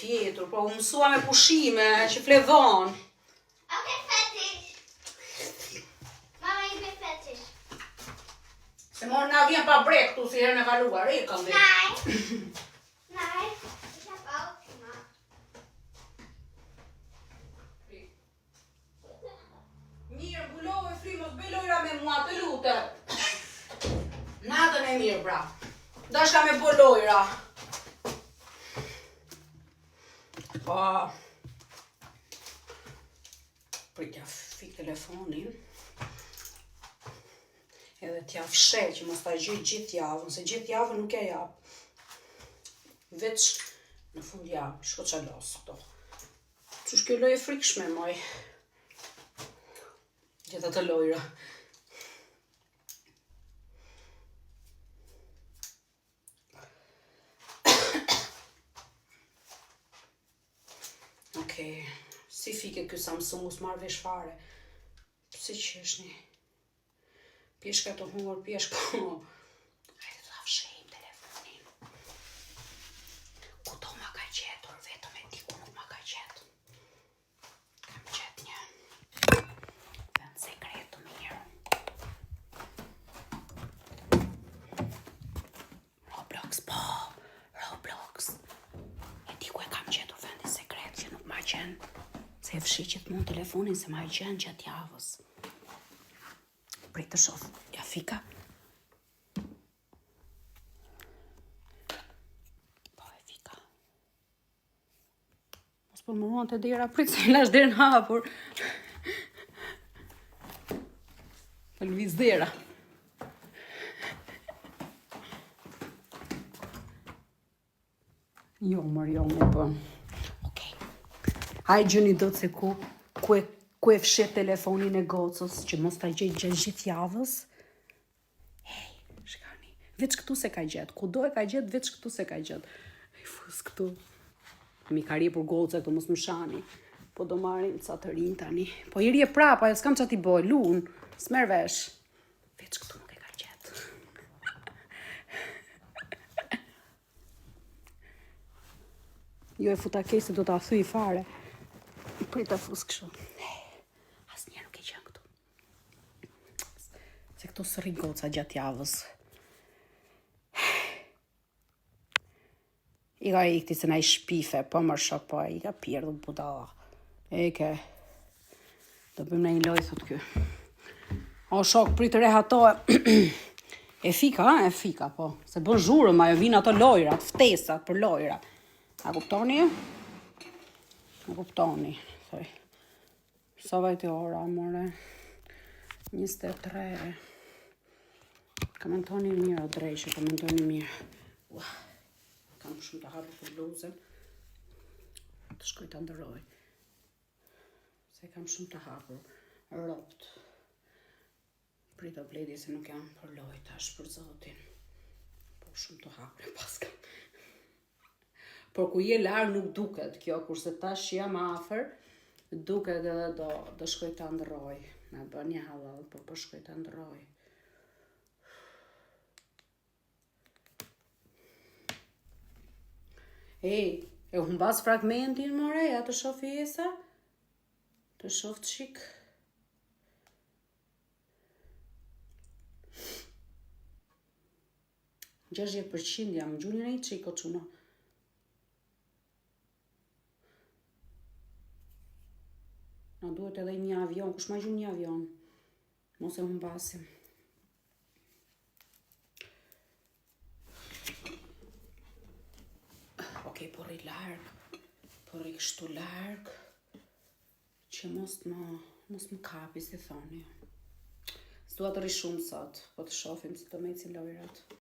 fjetur, po u mësua me pushime, që flevon. Okej, fetish. Mama, i bëj fetish. Se morë na vjen pa brek tu si herën e kaluar, e kam dhe. Nej. Nej. Slapp av, mamma. Mirë, mbulove frimos, bëj lojra me mua, të lutem. Natën e mirë, bra. Dashka me bo lojra. Po. Pritja fik telefonin. Edhe t'ja fshe që mos ta gjej gjithë javën, se gjithë javën nuk e jap. Veç në fund javë, shko qa los këto. Qush kjo lojë e frikshme, moj. Gjitha të lojra. Okej, si fike ky Samsung s'marrë vesh fare. Pse që është një pjeshka të humor, pjeshka. Hajde të fshejmë telefonin. Kudo ma ka gjetur, vetëm e diku nuk ma ka gjetur. Kam gjet një vend sekret të mirë. Roblox, po, Roblox. E diku e kam gjetur vendin sekret që nuk ma gjen. Se e fshi gjithmonë telefonin se ma i gjen gjatë javës. Prit të shof, ja fika. Po e fika. Mos po më ruan të dera, prit se lash derën hapur. Po lviz dera. Jo, po. Okej. Haj gjëni do të se ku e fshet telefonin e gocës, që mos ta gjej gjatë gjithë javës. Hej, shikani, veç këtu se ka gjetë, kudo e ka gjetë, veç këtu se ka gjetë. I fus këtu. Mi ka rje për goca këtu, mos më shani. Po do marim ca të rinj tani. Po i rje prapa, s'kam qa t'i boj, lun, s'mer vesh. Veç këtu nuk e ka gjetë. Jo e futa kej se do t'a thuj fare. Prit të fus kështu. Asnjëherë nuk e gjen këtu. Se këtu së rrin goca gjatë javës. I ka ikti se na i shpife, po më shok, po i ka pjerdu budala. Eke. Do bëjmë na i loj, thot ky. O shok, prit të rehatohe. E fika, po. Se bën zhurëm, ajo vinë ato lojrat, ftesat për lojrat. A kuptoni? A kuptoni, thoj. Sa vajti ora, amore? 23. Komentoni mirë, o drejshë, komentoni mirë. Kam shumë të hapur për bluzën. Të shkoj të ndëroj. Se kam shumë të hapur. Ropt. Prita bledi se nuk jam për loj tash për zotin. Po shumë të hapur e paska. Por ku je larg nuk duket kjo, kurse tash jam afër, duket edhe do shkoj të ndëroj. Na bën një hallall, por po shkoj të ndëroj. Ej, e humbas fragmentin, more, ja të shoh fjesa? Të shoh të shik. %60 jam, gjuni në i qiko quna. Na duhet edhe një avion, kush ma gjun një avion? Mos e humbasim. Okej, po rri larg, po rri kështu larg, që mos më kapi, si thoni. S'dua të rri shumë sot, po të shohim si të mecin lojrat.